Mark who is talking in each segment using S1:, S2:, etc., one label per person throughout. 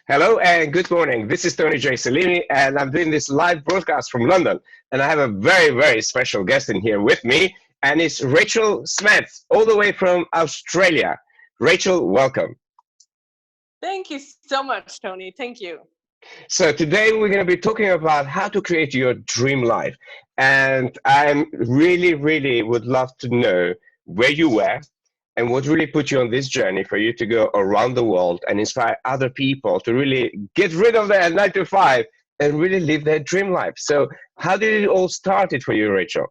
S1: Hello and good morning. This is Tony J. Selimi, and I'm doing this live broadcast from London. And I have a very, very special guest in here with me, and it's Rachel Smets, all the way from Australia. Rachel, welcome.
S2: Thank you so much, Tony. Thank you.
S1: So today we're going to be talking about how to create your dream life. And I really, really would love to know where you were and what really put you on this journey for you to go around the world and inspire other people to really get rid of their 9 to 5 and really live their dream life. So how did it all started for you, Rachel?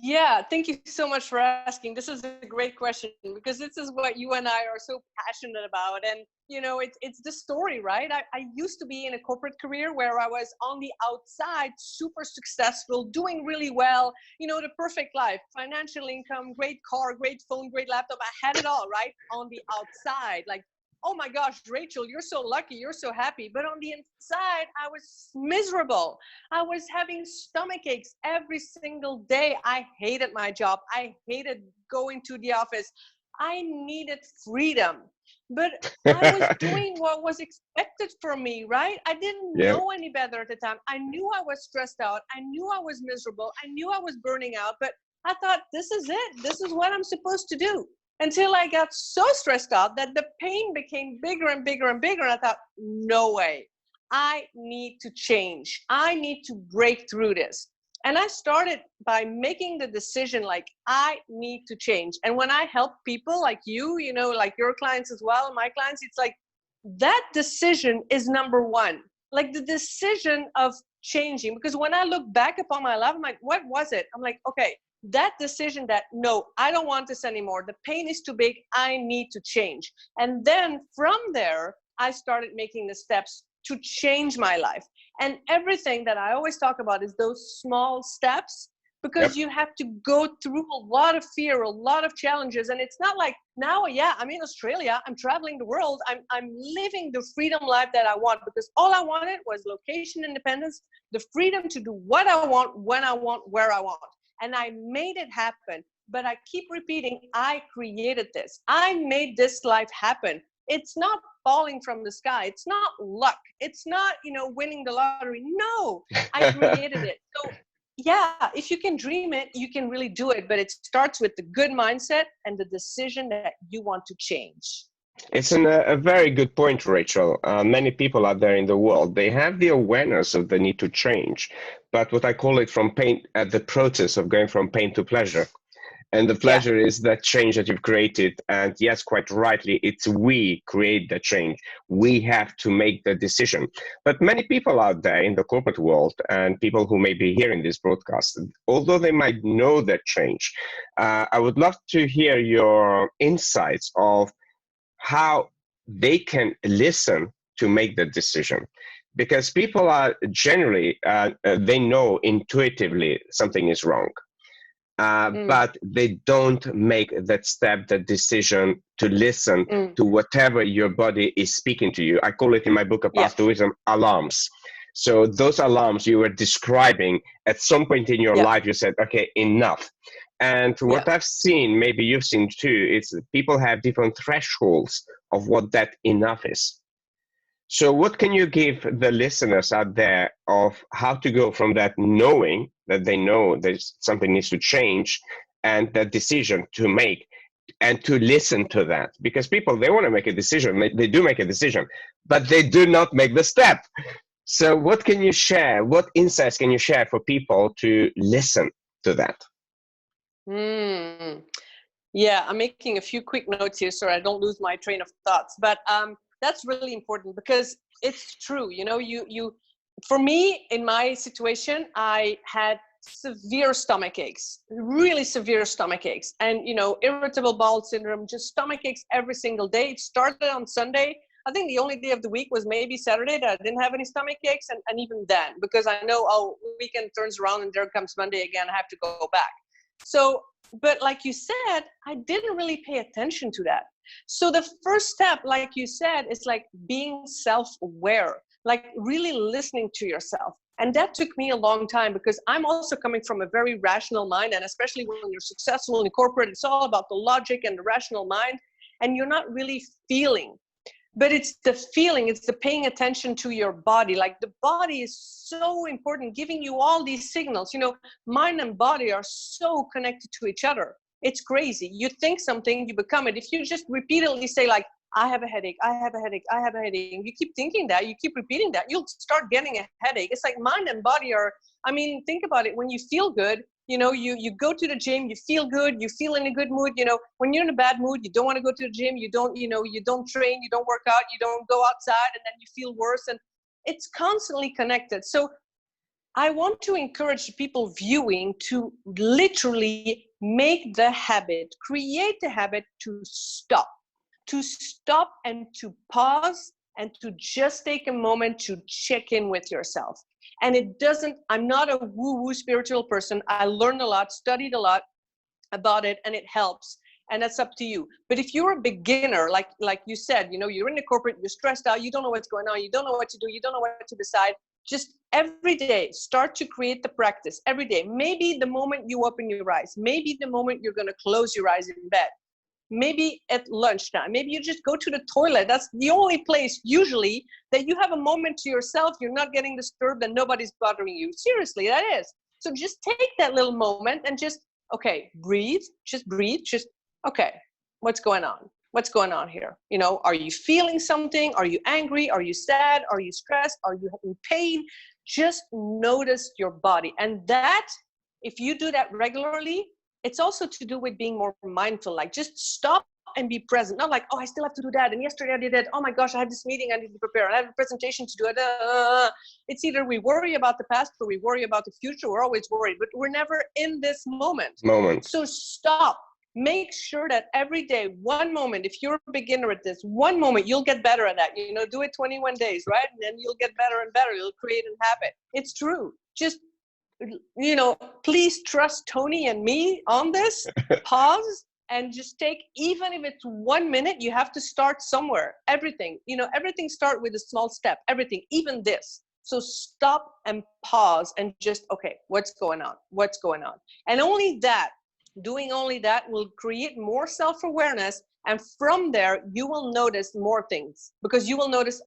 S2: Yeah, thank you so much for asking. This is a great question because this is what you and I are so passionate about. And, it's the story, right? I used to be in a corporate career where I was on the outside, super successful, doing really well, the perfect life, financial income, great car, great phone, great laptop. I had it all, right? On the outside, like, oh my gosh, Rachel, you're so lucky, you're so happy. But on the inside, I was miserable. I was having stomach aches every single day. I hated my job. I hated going to the office. I needed freedom. But I was doing what was expected from me, right? I didn't
S1: Yeah.
S2: know any better at the time. I knew I was stressed out. I knew I was miserable. I knew I was burning out. But I thought, this is it. This is what I'm supposed to do. Until I got so stressed out that the pain became bigger and bigger and bigger. And I thought, no way. I need to change. I need to break through this. And I started by making the decision, like, I need to change. And when I help people like you, like your clients as well, my clients, it's like that decision is number one. Like the decision of changing. Because when I look back upon my life, I'm like, what was it? I'm like, okay, that decision that, no, I don't want this anymore. The pain is too big. I need to change. And then from there, I started making the steps to change my life. And everything that I always talk about is those small steps, because you have to go through a lot of fear, a lot of challenges. And it's not like now, yeah, I'm in Australia, I'm traveling the world, I'm living the freedom life that I want, because all I wanted was location independence, the freedom to do what I want, when I want, where I want. And I made it happen. But I keep repeating, I created this. I made this life happen. It's not falling from the sky. It's not luck. It's not, winning the lottery. No, I created it. So yeah, if you can dream it, you can really do it. But it starts with the good mindset and the decision that you want to change.
S1: It's a very good point, Rachel. Many people out there in the world, they have the awareness of the need to change, but what I call it from pain, the process of going from pain to pleasure. And the pleasure is that change that you've created. And yes, quite rightly, it's we create the change. We have to make the decision. But many people out there in the corporate world and people who may be hearing this broadcast, although they might know that change, I would love to hear your insights of how they can listen to make the decision. Because people are generally, they know intuitively something is wrong. But they don't make that step, that decision to listen to whatever your body is speaking to you. I call it in my book, A Path to Wisdom, alarms. So those alarms you were describing, at some point in your life, you said, okay, enough. And what I've seen, maybe you've seen too, is people have different thresholds of what that enough is. So what can you give the listeners out there of how to go from that knowing that they know there's something needs to change and that decision to make and to listen to that? Because people, they want to make a decision. They do make a decision, but they do not make the step. So what can you share? What insights can you share for people to listen to that?
S2: Yeah, I'm making a few quick notes here so I don't lose my train of thoughts. But that's really important because it's true. For me, in my situation, I had severe stomach aches, really severe stomach aches, and irritable bowel syndrome, just stomach aches every single day. It started on Sunday. I think the only day of the week was maybe Saturday that I didn't have any stomach aches, and even then, because I know, weekend turns around and there comes Monday again, I have to go back. So, but like you said, I didn't really pay attention to that. So the first step, like you said, is like being self-aware, like really listening to yourself. And that took me a long time because I'm also coming from a very rational mind. And especially when you're successful in corporate, it's all about the logic and the rational mind. And you're not really feeling. but it's the feeling, it's the paying attention to your body. Like the body is so important, giving you all these signals. You know, mind and body are so connected to each other. It's crazy. You think something, you become it. If you just repeatedly say like, I have a headache, I have a headache, I have a headache, you keep thinking that, you keep repeating that, you'll start getting a headache. It's like mind and body are, I mean, think about it. When you feel good, you know, you go to the gym, you feel good, you feel in a good mood. You know, when you're in a bad mood, you don't want to go to the gym, you don't, you know, you don't train, you don't work out, you don't go outside, and then you feel worse. And it's constantly connected. So I want to encourage people viewing to literally make the habit, create the habit to stop and to pause and to just take a moment to check in with yourself. And it doesn't, I'm not a woo-woo spiritual person. I learned a lot, studied a lot about it, and it helps. And that's up to you. But if you're a beginner, like you said, you know, you're in the corporate, you're stressed out, you don't know what's going on, you don't know what to do, you don't know what to decide, just every day, start to create the practice every day. Maybe the moment you open your eyes, maybe the moment you're going to close your eyes in bed, maybe at lunchtime, maybe you just go to the toilet. That's the only place usually that you have a moment to yourself. You're not getting disturbed and nobody's bothering you. Seriously, that is. So just take that little moment and just, okay, breathe, just, okay, what's going on? What's going on here? You know, are you feeling something? Are you angry? Are you sad? Are you stressed? Are you in pain? Just notice your body. And that, if you do that regularly, it's also to do with being more mindful. Like just stop and be present. Not like, oh, I still have to do that. And yesterday I did that. Oh my gosh, I have this meeting I need to prepare. I have a presentation to do it. It's either we worry about the past or we worry about the future. We're always worried, but we're never in this moment. So stop. Make sure that every day, one moment, if you're a beginner at this, one moment, you'll get better at that. You know, do it 21 days, right? And then you'll get better and better. You'll create a habit. It's true. Just, you know, please trust Tony and me on this. Pause and just take, even if it's 1 minute, you have to start somewhere. Everything, you know, everything start with a small step, everything, even this. So stop and pause and just, okay, what's going on? What's going on? And only that, doing only that will create more self-awareness. And from there, you will notice more things, because you will notice,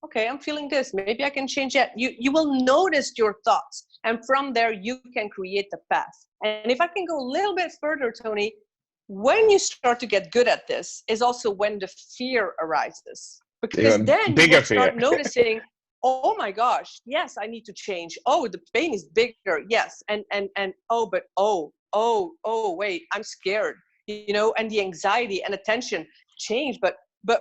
S2: okay, I'm feeling this. Maybe I can change that. You will notice your thoughts. And from there, you can create the path. And if I can go a little bit further, Tony, when you start to get good at this is also when the fear arises. Because then you will start noticing, oh my gosh, yes, I need to change. Oh, the pain is bigger. Yes. And wait, I'm scared, you know, and the anxiety and attention change. But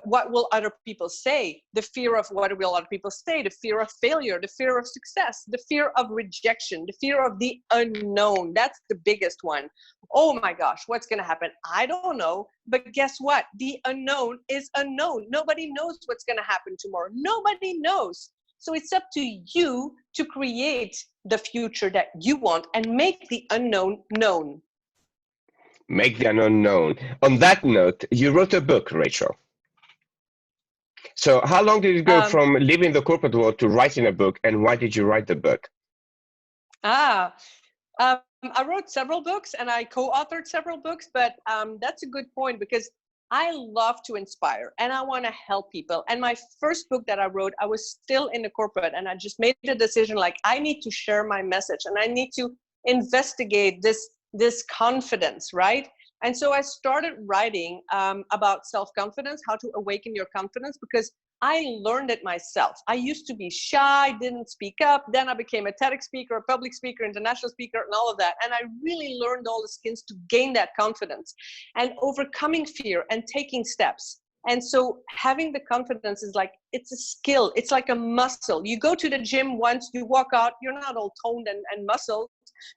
S2: what will other people say? The fear of what will other people say? The fear of failure, the fear of success, the fear of rejection, the fear of the unknown. That's the biggest one. Oh my gosh, what's going to happen? I don't know. But guess what? The unknown is unknown. Nobody knows what's going to happen tomorrow. Nobody knows. So it's up to you to create the future that you want and make the unknown known.
S1: Make the unknown known. On that note, you wrote a book, Rachel. So how long did it go from living the corporate world to writing a book, and why did you write the book?
S2: I wrote several books and I co-authored several books, but that's a good point, because I love to inspire and I want to help people. And my first book that I wrote, I was still in the corporate, and I just made the decision, like, I need to share my message and I need to investigate this confidence, right? And so I started writing about self-confidence, how to awaken your confidence, because I learned it myself. I used to be shy, didn't speak up. Then I became a TEDx speaker, a public speaker, international speaker, and all of that. And I really learned all the skills to gain that confidence and overcoming fear and taking steps. And so having the confidence is like, it's a skill. It's like a muscle. You go to the gym once, you walk out, you're not all toned and muscled.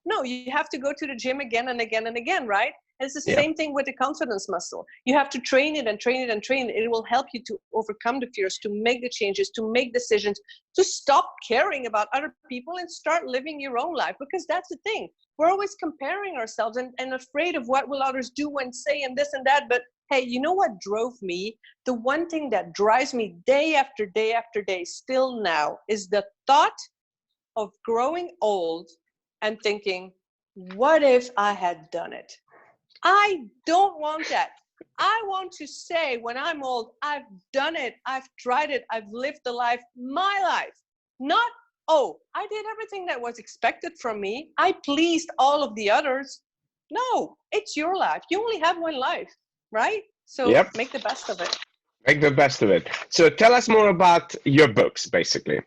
S2: No, you have to go to the gym again and again and again, right? And it's the same thing with the confidence muscle. You have to train it and train it and train it. It will help you to overcome the fears, to make the changes, to make decisions, to stop caring about other people and start living your own life. Because that's the thing. We're always comparing ourselves and afraid of what will others do and say and this and that. But hey, you know what drove me? The one thing that drives me day after day after day still now is the thought of growing old and thinking, what if I had done it? I don't want that. I want to say when I'm old, I've done it, I've tried it, I've lived the life, my life. Not, oh, I did everything that was expected from me. I pleased all of the others. No, it's your life. You only have one life, right? So
S1: Yep,
S2: make the best of it.
S1: make the best of it. So tell us more about your books, basically.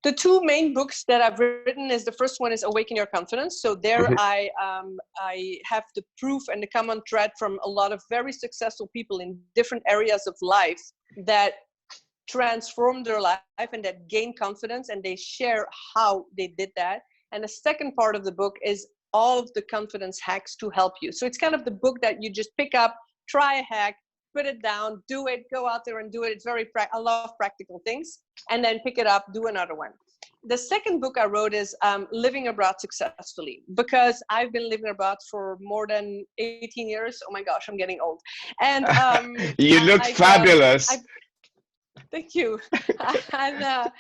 S2: The two main books that I've written is the first one is Awaken Your Confidence. So there
S1: Mhm.
S2: I have the proof and the common thread from a lot of very successful people in different areas of life that transform their life and that gain confidence, and they share how they did that. And the second part of the book is all of the confidence hacks to help you. So it's kind of the book that you just pick up, try a hack, put it down, do it, go out there and do it. It's very I love practical things, and then pick it up, do another one. The second book I wrote is Living Abroad Successfully, because I've been living abroad for more than 18 years. Oh my gosh, I'm getting old. And
S1: You look fabulous.
S2: thank you. and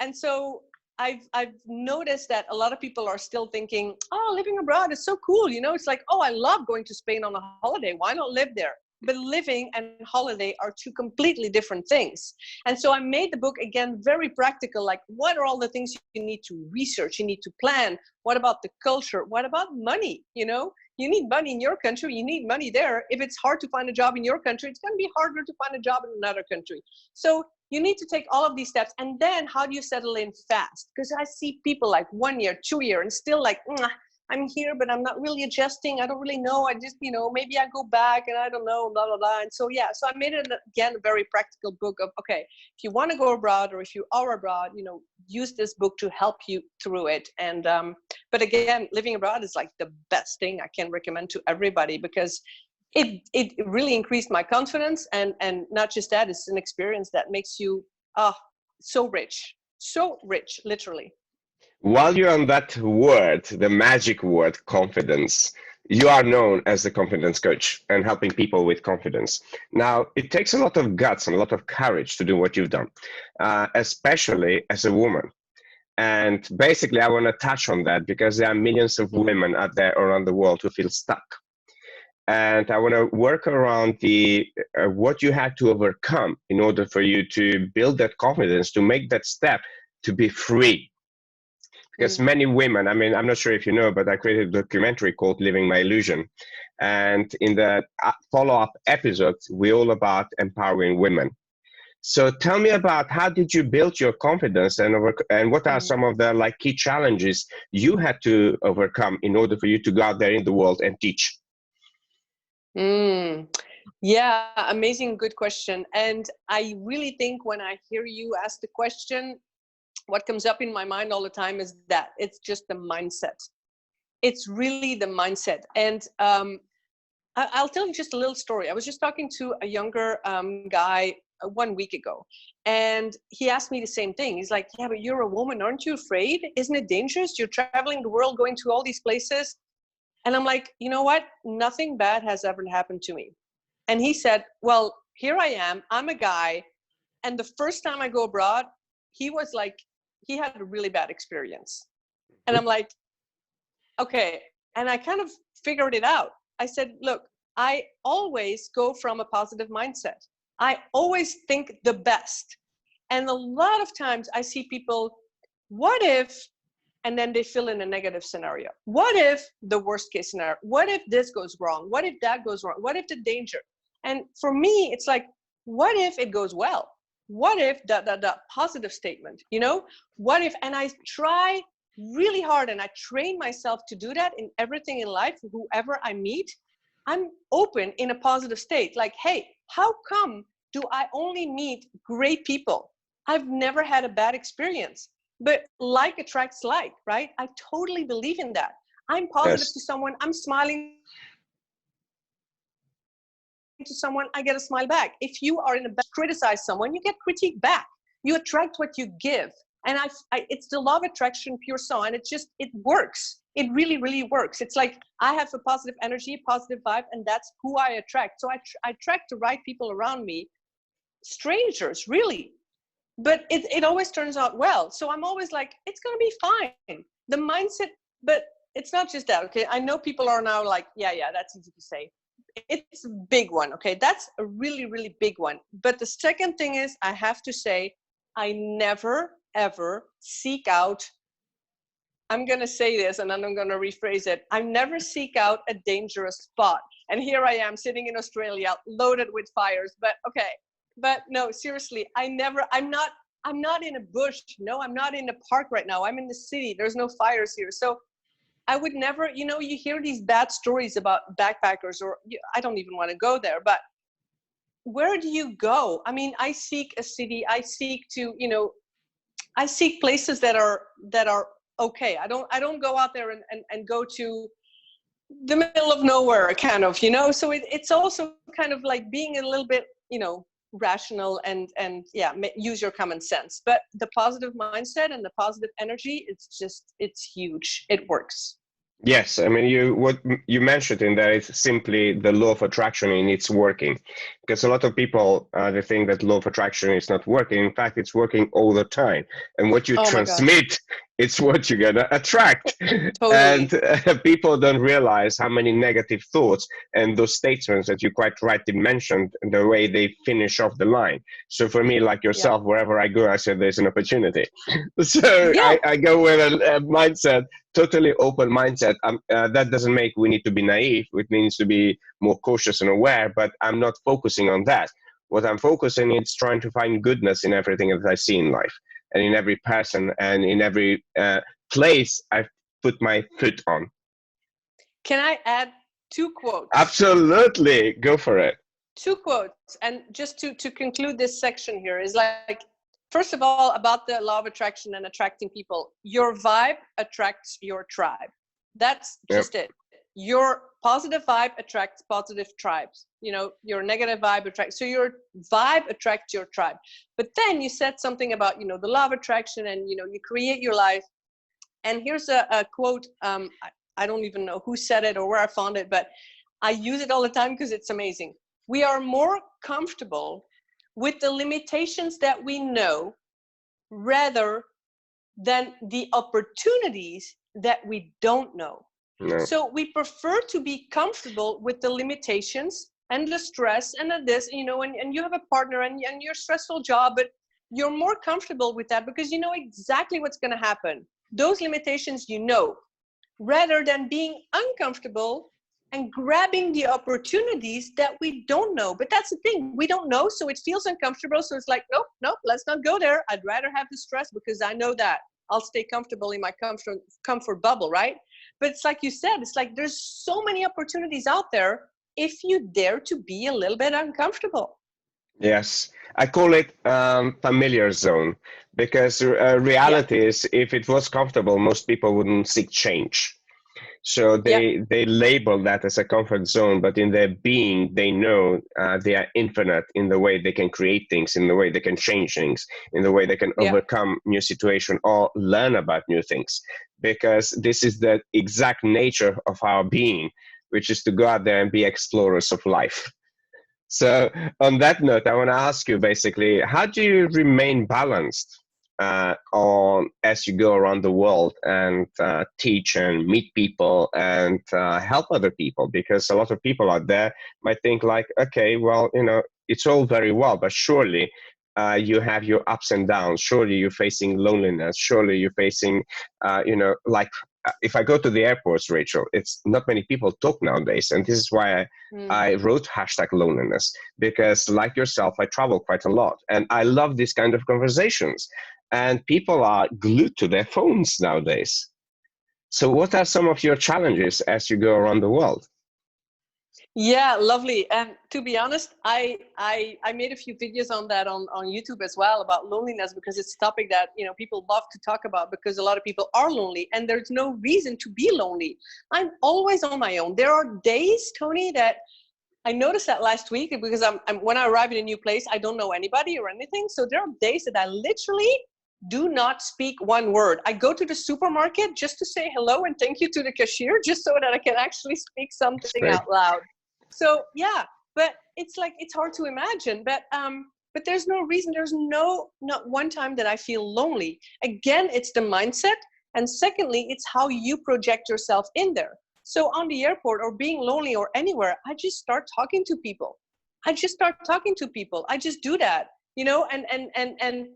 S2: and so I've noticed that a lot of people are still thinking, oh, living abroad is so cool. You know, it's like, oh, I love going to Spain on a holiday. Why not live there? But living and holiday are two completely different things. And so I made the book, again, very practical. Like, what are all the things you need to research? You need to plan. What about the culture? What about money? You know, you need money in your country. You need money there. If it's hard to find a job in your country, it's going to be harder to find a job in another country. So you need to take all of these steps. And then how do you settle in fast? Because I see people like 1 year, 2 year, and still like, I'm here, but I'm not really adjusting. I don't really know. I just, you know, maybe I go back and I don't know, blah, blah, blah. And so, yeah, so I made it, again, a very practical book of, okay, if you want to go abroad or if you are abroad, you know, use this book to help you through it. And, but again, living abroad is like the best thing I can recommend to everybody, because it really increased my confidence. And not just that, it's an experience that makes you so rich, literally.
S1: While you're on that word, the magic word, confidence, you are known as the confidence coach and helping people with confidence. Now, it takes a lot of guts and a lot of courage to do what you've done, especially as a woman. And basically, I want to touch on that because there are millions of women out there around the world who feel stuck. And I want to work around the what you had to overcome in order for you to build that confidence, to make that step, to be free. Because many women, I mean, I'm not sure if you know, but I created a documentary called Living My Illusion. And in the follow-up episodes, we're all about empowering women. So tell me about how did you build your confidence, and what are some of the like key challenges you had to overcome in order for you to go out there in the world and teach?
S2: Yeah, amazing, good question. And I really think when I hear you ask the question, what comes up in my mind all the time is that it's just the mindset. It's really the mindset. And I'll tell you just a little story. I was just talking to a younger guy 1 week ago, and he asked me the same thing. He's like, yeah, but you're a woman. Aren't you afraid? Isn't it dangerous? You're traveling the world, going to all these places. And I'm like, you know what? Nothing bad has ever happened to me. And he said, well, here I am. I'm a guy. And the first time I go abroad, he was like, he had a really bad experience. And I'm like, okay. And I kind of figured it out. I said, look, I always go from a positive mindset. I always think the best. And a lot of times I see people, what if, and then they fill in a negative scenario. What if the worst case scenario? What if this goes wrong? What if that goes wrong? What if the danger? And for me, it's like, what if it goes well? What if that positive statement, you know? What if, and I try really hard and I train myself to do that in everything in life, whoever I meet, I'm open in a positive state. Like, hey, how come do I only meet great people? I've never had a bad experience. But like attracts like, right? I totally believe in that. I'm positive
S1: Yes.
S2: to someone, I'm smiling to someone, I get a smile back. If you are in a bad, criticize someone, you get critique back. You attract what you give. And it's the law of attraction pure song. And it works. It really, really works. It's like I have a positive energy, positive vibe, and that's who I attract. So I attract the right people around me, strangers, really. But it always turns out well. So I'm always like, it's going to be fine. The mindset, but it's not just that. Okay, I know people are now like, yeah, that's easy to say. It's a big one. Okay, that's a really, really big one. But the second thing is, I have to say, I never ever seek out, I'm going to say this and then I'm going to rephrase it. I never seek out a dangerous spot. And here I am sitting in Australia loaded with fires. But okay. But no, seriously, I'm not in a bush. No, I'm not in a park right now. I'm in the city. There's no fires here. So I would never, you hear these bad stories about backpackers, or I don't even want to go there, but where do you go? I mean, I seek a city. I seek to, I seek places that are okay. I don't go out there and go to the middle of nowhere, kind of, so it's also kind of like being a little bit, rational and yeah, use your common sense. But the positive mindset and the positive energy, it's huge. It works.
S1: Yes, I mean, what you mentioned in there is simply the law of attraction and it's working. Because a lot of people they think that law of attraction is not working. In fact, it's working all the time. And what you transmit, it's what you're gonna attract.
S2: Totally.
S1: And people don't realize how many negative thoughts and those statements that you quite rightly mentioned, the way they finish off the line. So for me, like yourself, wherever I go, I say there's an opportunity. So I go with a mindset, totally open mindset. That doesn't make we need to be naive. It means to be more cautious and aware, but I'm not focusing on that. What I'm focusing is trying to find goodness in everything that I see in life and in every person and in every place I put my foot on.
S2: Can I add 2 quotes?
S1: Absolutely. Go for it.
S2: 2 quotes. And just to conclude this section here is like, first of all, about the law of attraction and attracting people. Your vibe attracts your tribe. That's just it. Your positive vibe attracts positive tribes. Your negative vibe attracts. So your vibe attracts your tribe. But then you said something about, the law of attraction and, you create your life. And here's a quote. I don't even know who said it or where I found it, but I use it all the time because it's amazing. We are more comfortable with the limitations that we know rather than the opportunities that we don't know. No. So we prefer to be comfortable with the limitations and the stress and this, and you have a partner and your stressful job, but you're more comfortable with that because you know exactly what's going to happen. Those limitations, rather than being uncomfortable and grabbing the opportunities that we don't know. But that's the thing, we don't know, so it feels uncomfortable. So it's like, nope, let's not go there. I'd rather have the stress because I know that I'll stay comfortable in my comfort bubble, right? But it's like you said, it's like there's so many opportunities out there if you dare to be a little bit uncomfortable.
S1: Yes, I call it familiar zone because reality is if it was comfortable, most people wouldn't seek change. So they label that as a comfort zone, but in their being, they know they are infinite in the way they can create things, in the way they can change things, in the way they can overcome new situation or learn about new things. Because this is the exact nature of our being, which is to go out there and be explorers of life. So on that note, I want to ask you basically, how do you remain balanced as you go around the world and teach and meet people and help other people? Because a lot of people out there might think like, okay, well, it's all very well, but surely you have your ups and downs. Surely you're facing loneliness. Surely you're facing, if I go to the airports, Rachel, it's not many people talk nowadays. And this is why I wrote #loneliness, because like yourself, I travel quite a lot and I love these kind of conversations, and people are glued to their phones nowadays. So what are some of your challenges as you go around the world?
S2: Yeah, lovely. And to be honest, I made a few videos on that on YouTube as well about loneliness, because it's a topic that, people love to talk about because a lot of people are lonely and there's no reason to be lonely. I'm always on my own. There are days, Tony, that I noticed that last week because when I arrive in a new place, I don't know anybody or anything. So there are days that I literally do not speak one word. I go to the supermarket just to say hello and thank you to the cashier, just so that I can actually speak something out loud. So yeah, but it's like, it's hard to imagine, but there's no reason. There's not one time that I feel lonely. Again, it's the mindset. And secondly, it's how you project yourself in there. So on the airport or being lonely or anywhere, I just start talking to people. I just start talking to people. I just do that, and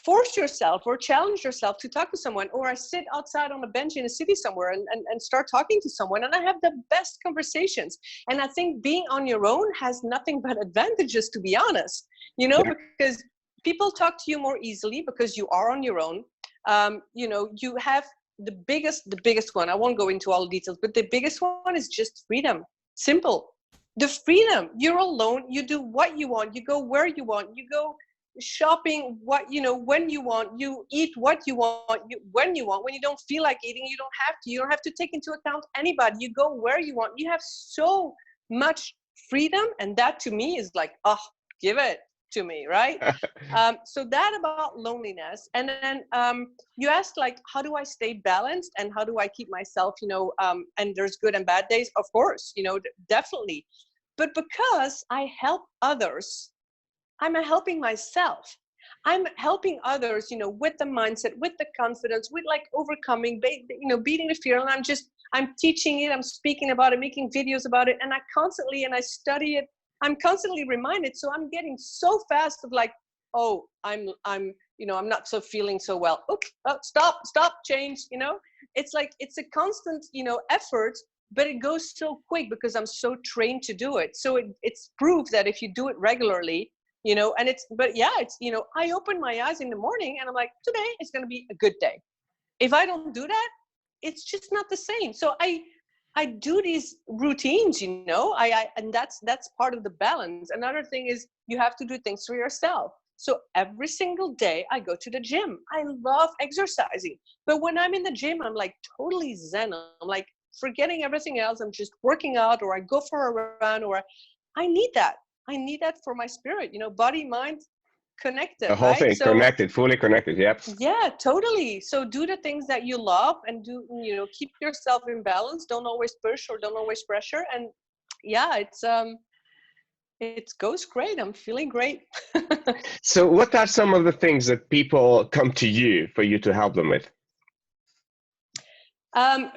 S2: force yourself or challenge yourself to talk to someone. Or I sit outside on a bench in a city somewhere and start talking to someone, and I have the best conversations. And I think being on your own has nothing but advantages, to be honest,
S1: Yeah.
S2: because people talk to you more easily because you are on your own. You have the biggest one. I won't go into all the details, but the biggest one is just freedom. Simple. The freedom. You're alone. You do what you want. You go where you want. You go shopping when you want. You eat what you want, when you want. When you don't feel like eating, you don't have to take into account anybody. You go where you want. You have so much freedom, and that to me is like, oh, give it to me, right? So that about loneliness. And then you asked, like, how do I stay balanced and how do I keep myself, and there's good and bad days, of course, definitely. But because I help others, I'm helping myself. I'm helping others, with the mindset, with the confidence, with like overcoming, beating the fear. And I'm teaching it, I'm speaking about it, making videos about it. And I study it. I'm constantly reminded. So I'm getting so fast of like, oh, I'm not so feeling so well. Okay, stop, change, It's like, it's a constant, effort, but it goes so quick because I'm so trained to do it. So it's proof that if you do it regularly, I open my eyes in the morning and I'm like, today is going to be a good day. If I don't do that, it's just not the same. So I do these routines, and that's part of the balance. Another thing is you have to do things for yourself. So every single day I go to the gym. I love exercising, but when I'm in the gym, I'm like totally zen. I'm like forgetting everything else. I'm just working out, or I go for a run, or I need that. I need that for my spirit, body, mind, connected,
S1: The whole
S2: right?
S1: thing
S2: So
S1: connected, fully connected. Yep.
S2: yeah, totally. So do the things that you love and keep yourself in balance. Don't always push or don't always pressure. And yeah, it goes great. I'm feeling great.
S1: So what are some of the things that people come to you for you to help them with?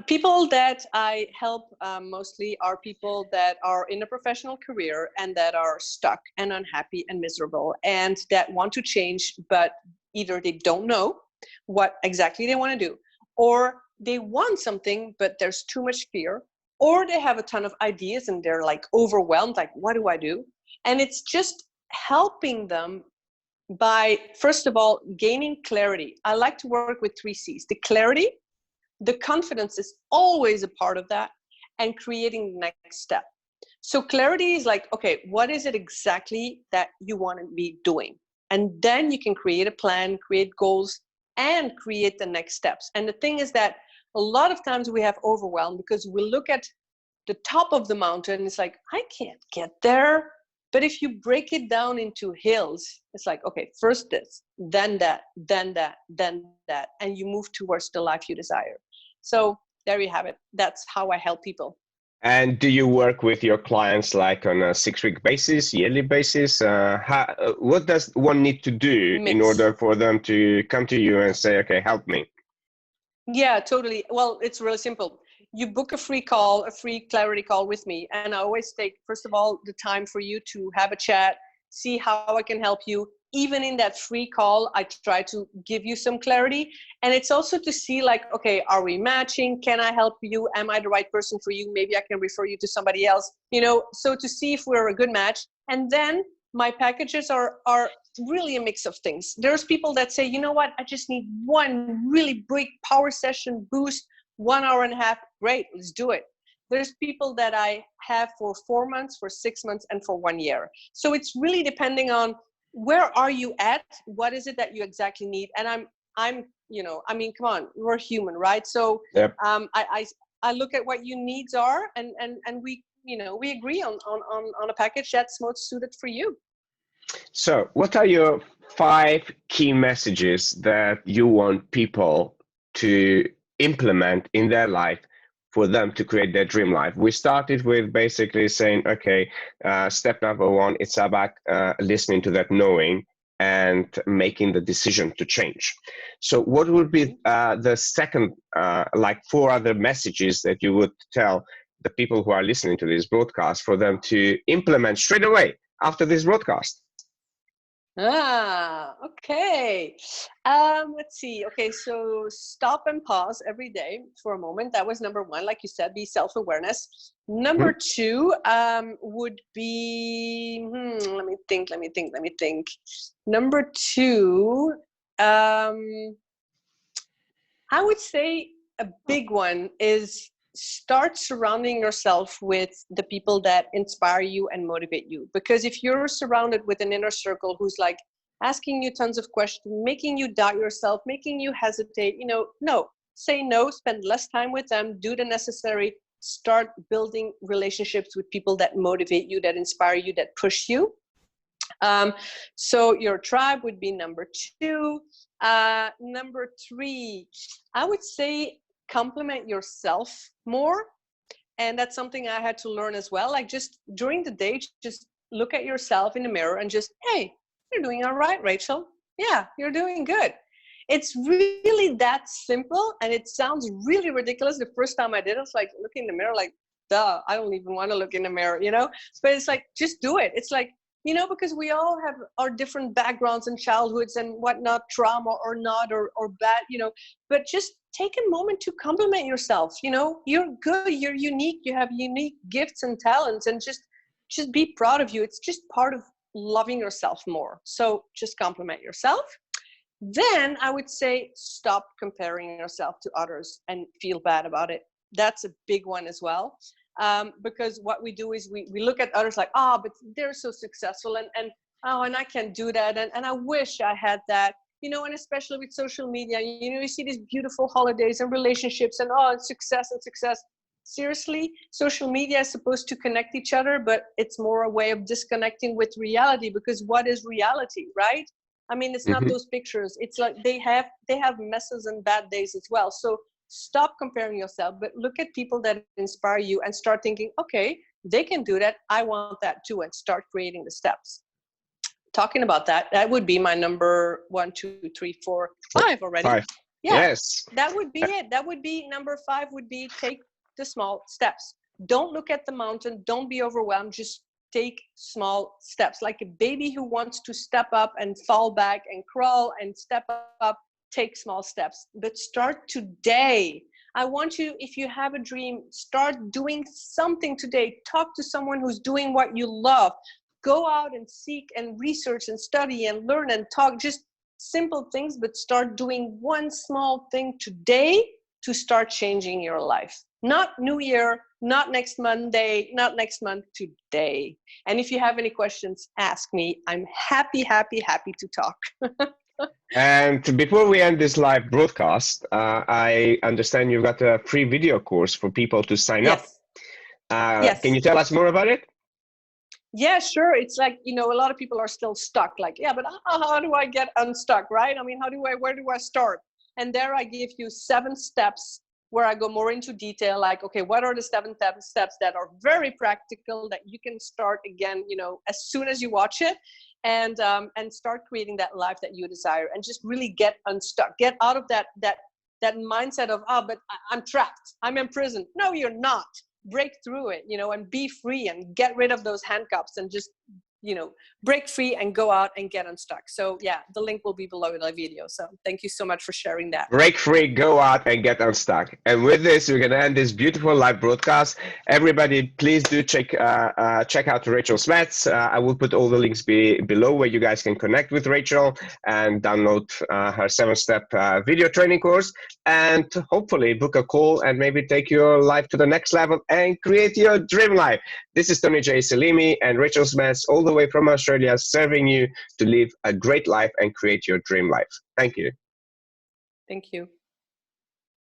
S2: People that I help mostly are people that are in a professional career and that are stuck and unhappy and miserable and that want to change, but either they don't know what exactly they want to do, or they want something, but there's too much fear, or they have a ton of ideas and they're like overwhelmed, like, what do I do? And it's just helping them by, first of all, gaining clarity. I like to work with 3 C's: the clarity, the confidence is always a part of that, and creating the next step. So clarity is like, okay, what is it exactly that you want to be doing? And then you can create a plan, create goals, and create the next steps. And the thing is that a lot of times we have overwhelm because we look at the top of the mountain. It's like, I can't get there. But if you break it down into hills, it's like, okay, first this, then that, then that, then that, and you move towards the life you desire. So there you have it. That's how I help people.
S1: And do you work with your clients like on a 6-week basis, yearly basis? What does one need to do in
S2: Mix.
S1: order for them to come to you and say, okay, help me?
S2: Yeah, totally. Well, it's really simple. You book a free call, a free clarity call with me. And I always take, first of all, the time for you to have a chat, see how I can help you. Even in that free call, I try to give you some clarity. And it's also to see like, okay, are we matching? Can I help you? Am I the right person for you? Maybe I can refer you to somebody else, so to see if we're a good match. And then my packages are really a mix of things. There's people that say, you know what, I just need one really big power session boost, 1 hour and a half. Great, let's do it. There's people that I have for 4 months, for 6 months, and for 1 year. So it's really depending on where are you at? What is it that you exactly need? And I'm, come on, we're human, right? So
S1: Yep.
S2: I look at what your needs are, and we, we agree on a package that's most suited for you.
S1: So what are your 5 key messages that you want people to implement in their life for them to create their dream life? We started with basically saying, okay, step number 1, it's about listening to that knowing. and making the decision to change. So what would be the second, like 4 other messages that you would tell the people who are listening to this broadcast for them to implement straight away after this broadcast?
S2: Okay. Let's see. Okay, so stop and pause every day for a moment. That was number 1. Like you said, be self-awareness. Number 2 would be, let me think. Number 2, I would say a big one is start surrounding yourself with the people that inspire you and motivate you. Because if you're surrounded with an inner circle who's like asking you tons of questions, making you doubt yourself, making you hesitate, no, say no, spend less time with them, do the necessary, start building relationships with people that motivate you, that inspire you, that push you. So your tribe would be number 2. Number 3, I would say compliment yourself more. And that's something I had to learn as well. Like just during the day, just look at yourself in the mirror and just, hey, you're doing all right, Rachel. Yeah, you're doing good. It's really that simple. And it sounds really ridiculous. The first time I did it, it's like looking in the mirror, like, duh, I don't even want to look in the mirror, but it's like, just do it. It's like, because we all have our different backgrounds and childhoods and whatnot, trauma or not, or bad, but just take a moment to compliment yourself. You're good, you're unique, you have unique gifts and talents, and just be proud of you. It's just part of loving yourself more. So just compliment yourself. Then I would say stop comparing yourself to others and feel bad about it. That's a big one as well. Because what we do is we look at others like, but they're so successful and I can't do that. And I wish I had that, and especially with social media, you see these beautiful holidays and relationships and success and success. Seriously, social media is supposed to connect each other, but it's more a way of disconnecting with reality, because what is reality, right? I mean, it's not those pictures. It's like they have messes and bad days as well. So stop comparing yourself, but look at people that inspire you and start thinking, okay, they can do that. I want that too, and start creating the steps. Talking about that, that would be my number 1, 2, 3, 4, 5 already.
S1: 5.
S2: Yeah,
S1: yes.
S2: That would be it. That would be number 5 would be take the small steps. Don't look at the mountain. Don't be overwhelmed. Just take small steps. Like a baby who wants to step up and fall back and crawl and step up. Take small steps, but start today. I want you, if you have a dream, start doing something today. Talk to someone who's doing what you love. Go out and seek and research and study and learn and talk. Just simple things, but start doing one small thing today to start changing your life. Not New Year, not next Monday, not next month, today. And if you have any questions, ask me. I'm happy to talk.
S1: And before we end this live broadcast, I understand you've got a free video course for people to sign up.
S2: Yes.
S1: Can you tell us more about it?
S2: Yeah, sure. It's like, a lot of people are still stuck. Like, yeah, but how do I get unstuck, right? I mean, where do I start? And there I give you 7 steps where I go more into detail. Like, okay, what are the 7 steps that are very practical that you can start again, as soon as you watch it. And start creating that life that you desire, and just really get unstuck. Get out of that mindset of, but I'm trapped, I'm in prison. No, you're not. Break through it, and be free and get rid of those handcuffs and just, break free and go out and get unstuck. So yeah, the link will be below the video. So thank you so much for sharing that.
S1: Break free, go out and get unstuck. And with this, we're going to end this beautiful live broadcast. Everybody, please do check out Rachel Smets. I will put all the links below where you guys can connect with Rachel and download her 7-step video training course, and hopefully book a call and maybe take your life to the next level and create your dream life. This is Jeton Selimi and Rachel Smets, all the way from Australia, serving you to live a great life and create your dream life. Thank you.
S2: Thank you.